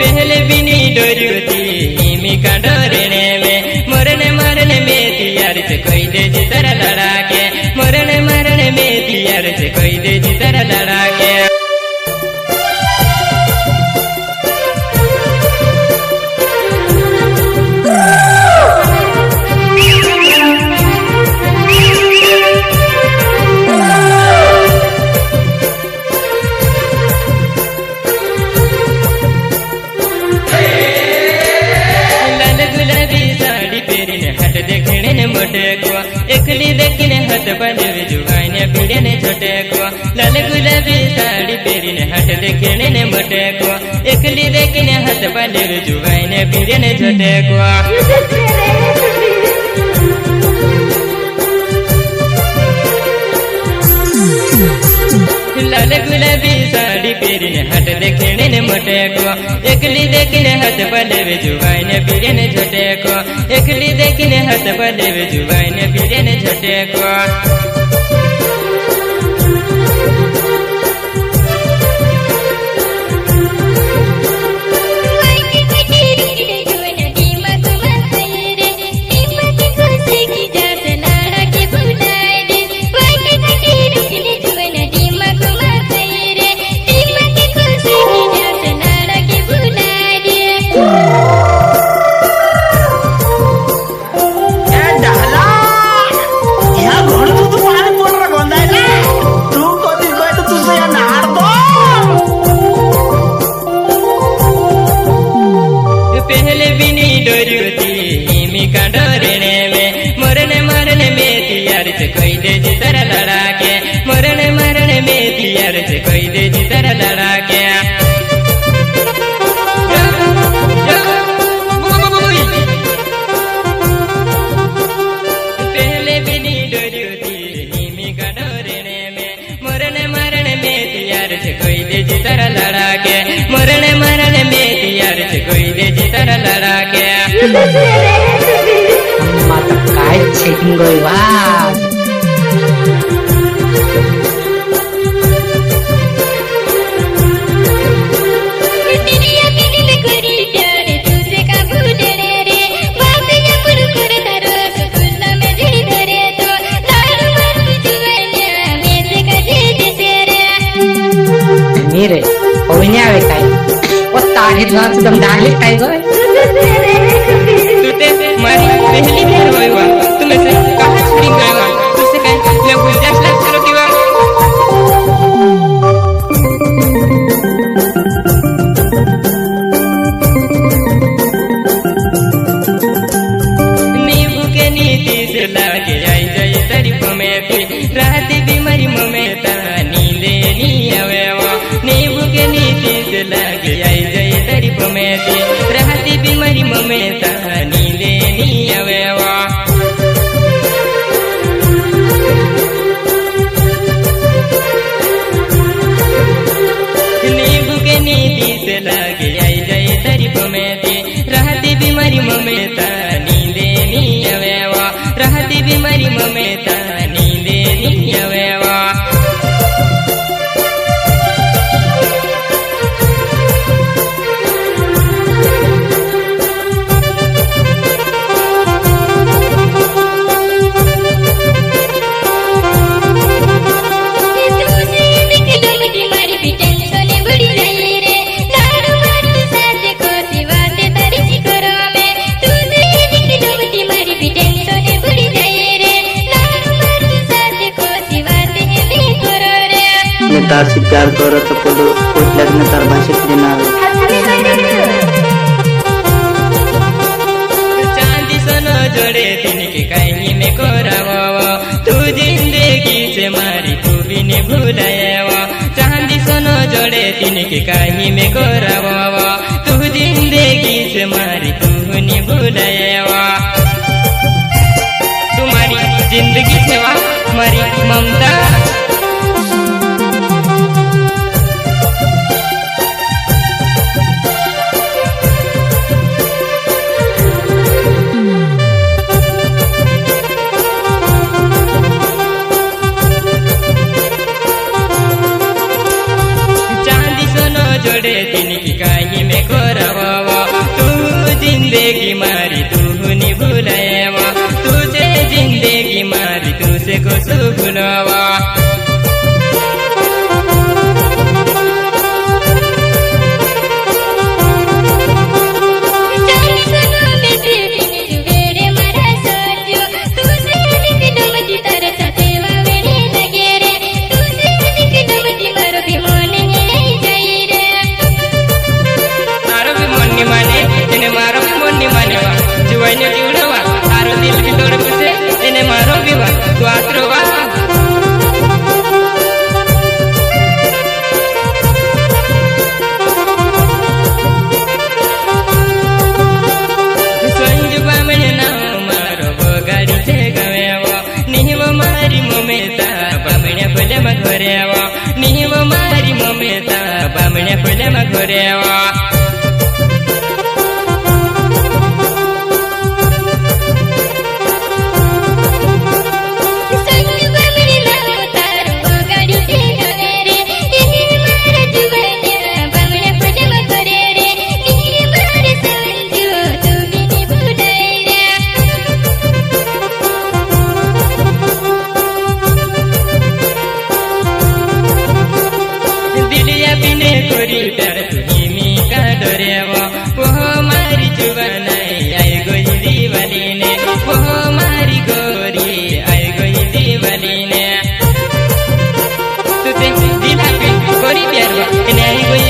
पहले बिनी डोरुती हिमी का डोरने में मरने मरने में तियार से कोई दे जितर लड़ा के मरने मरने में तियार से कोई दे जितर लड़ा के हट देखने ने मोटे को एकली देखने हाथ बंधे जुगाने पीड़े ने छोटे को लाल गुलाबी साड़ी पहने हट देखने ने मोटे को एकली देखने हाथ बंधे जुगाने पीड़े ने छोटे को लाल गुलाबी साड़ी पहने हट देखने ने मोटे को एकली देखने हाथ बंधे जुगाने पीड़े ने छोटे को एकली देखने हाथ बंधे जुगाने पीड़े ने छोटे को पहले बिनी डोरुती हिमी का डोरने में मरने मरने में तियार से कोई दे जितर लड़ा के मरने मरने में तियार से कोई दे जितर लड़ा के पहले बिनी डोरुती हिमी का डोरने में मरने मरने में तियार से कोई दे जितर लड़ा के मरने मरने में तियार से कोई दे जितर लड़ा के mata kacing gue wah Mire, oh ini apa kayak? Oh tadi tuh sudah dahlit kayak gue. तुझे मारी पहली बार हुई हुआ तुम ऐसे कहाँ छुड़ी गए हुआ तुझसे कहीं मैं गुलजार लग चलो कि वहाँ नींबू के नीति से लागे आई जाए तारीफ में भी रात बीमारी में ता नींदे नहीं आवे वो नींबू के नीति से लागे आई जाए तारीफ में भी रात बीमारी में ता नींदे नहीं आवे वो नींबू के नीति से लागे आई जाए तारीफ में भी रात बीमारी में ता नींदे नहीं आवे वो रात बीमारी में ता नींदे नहीं आवे वो तार से प्यार करो तो कुछ लगने तार भाषा देना चांदी सोनो जोड़े दिन के कहीं में कोरावा तू जिंदगी से मारी तू भी नहीं भूलाया चांदी सोनो जोड़े दिन के कहीं में कोरावा तू जिंदगी से मारी तू नहीं भूलाया तुम्हारी जिंदगी से हमारी ममता जोड़े दिन की कहीं में कोरा રેવા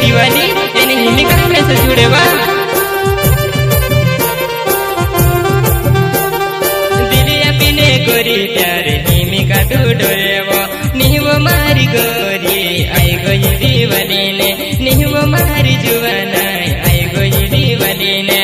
दिवाली એને હિમી કાંઈ મેસે છોડેવા દિલી આપીને ગોરી ત્યારે હિમી કાઢું ડોરેવો નીવો મારી ગોરી આઈ ગઈ દિવાલીને નીવો મારી જુવાનાઈ આઈ ગઈ દિવાલીને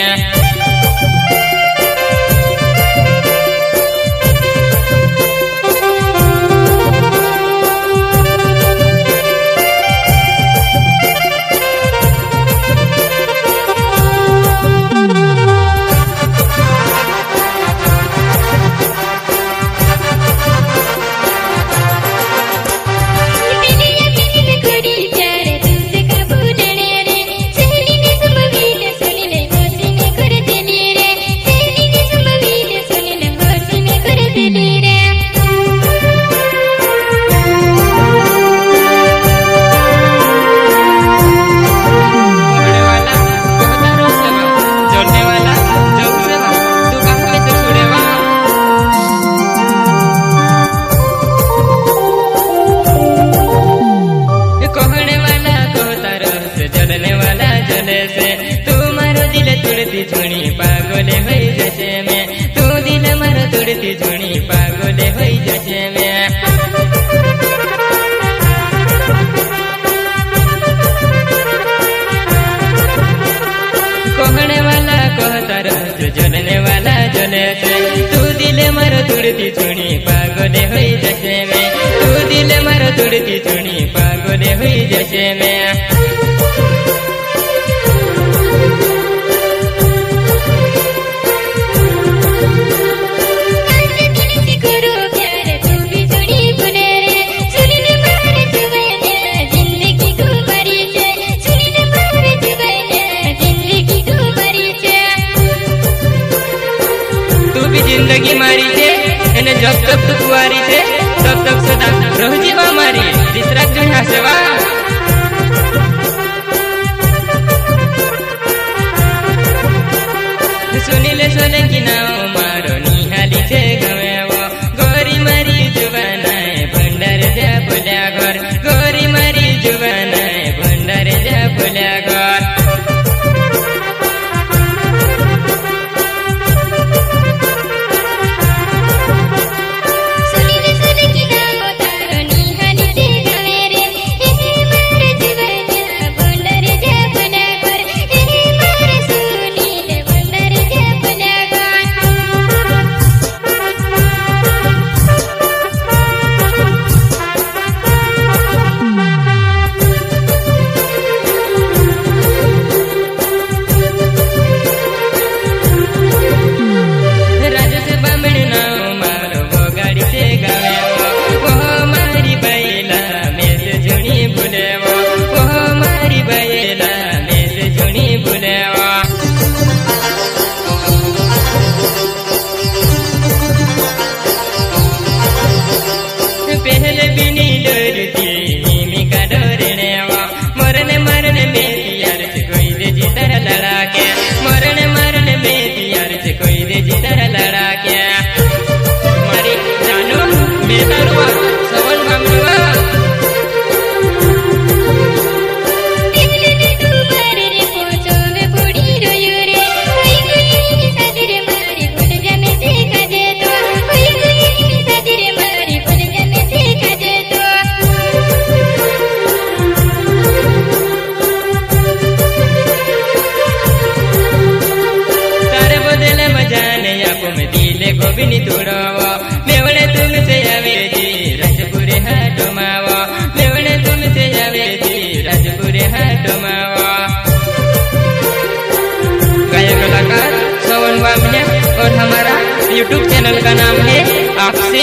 झुणी पागोले होई जैसे मैं तू दिल मारो तोड़ती झुणी पागोले होई जैसे मैं कहने वाला कहता रह जलने वाला जले से तू दिल मारो तोड़ती झुणी पागोले होई जैसे मैं तू दिल मारो तोड़ती झुणी पागोले होई जैसे मैं जिंदगी मारी छे एने जब तक तू कुंवारी छे तब तक सदा रहजे वा मारी तीसरा जो हसवा सुनीले सोने की नाव मारो निहाली छे गवेवो गोरी मारी जुवानाए भंडार जा बोल्या घर गोरी मारी जुवानाए भंडार जा बोल्या घर नाम है और हमारा यूट्यूब चैनल का नाम है आपसे